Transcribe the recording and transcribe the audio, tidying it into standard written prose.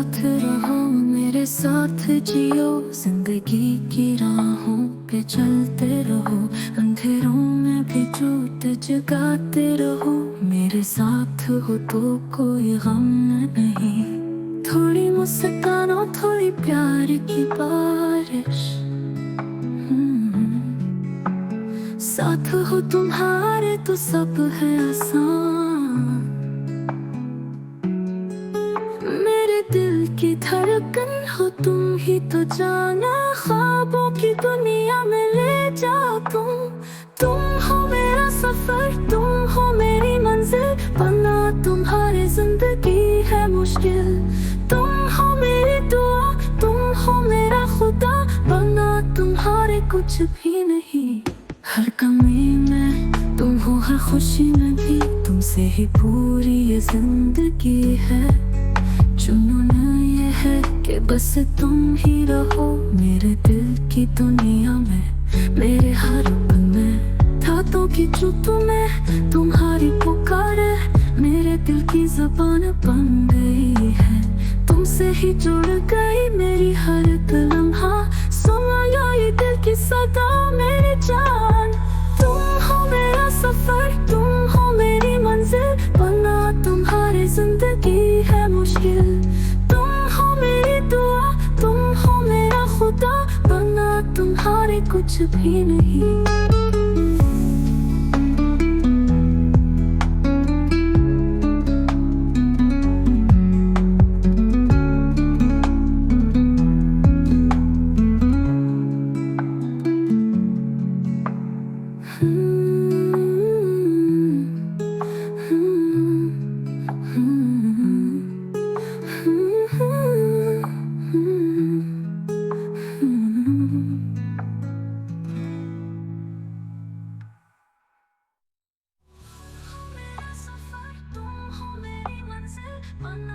साथ रहो, मेरे साथ जियो, जिंदगी की राहों पे चलते रहो। अंधेरों में भी जोत जगाते रहो, मेरे साथ हो तो कोई गम नहीं। थोड़ी मुस्कान और थोड़ी प्यार की बारिश, साथ हो तुम्हारे तो सब है आसान। मेरे दिल की धड़कन हो तुम ही तो जाना, ख्वाबों की दुनिया में ले जाओ तुम हो मेरा सफर, तुम हो मेरी मंजिल। वरना तुम्हारी जिंदगी है मुश्किल, तुम हो मेरी दुआ, तुम हो मेरा खुदा। वरना तुम्हारे कुछ भी नहीं। हर कमी में तुम हो, हर खुशी में भी तुमसे ही पूरी ये जिंदगी है। जुनून ये है कि बस तुम ही रहो मेरे दिल की दुनिया में, मेरे हर पल में। रातों की चुप में तुम्हारी पुकार है, मेरे दिल की ज़बान बन गई है। तुमसे ही जुड़ गई मेरी हर लम्हा, सुन लो ये दिल की सदा मेरी जान। तुम हो मेरा सफर, तुम हो मेरी मंजिल। वरना तुम्हारी जिंदगी है मुश्किल, तुम हो मेरी दुआ, तुम हो मेरा खुदा। वरना तुम्हारे कुछ भी नहीं। सफर, तुम हो मेरी मंजिल।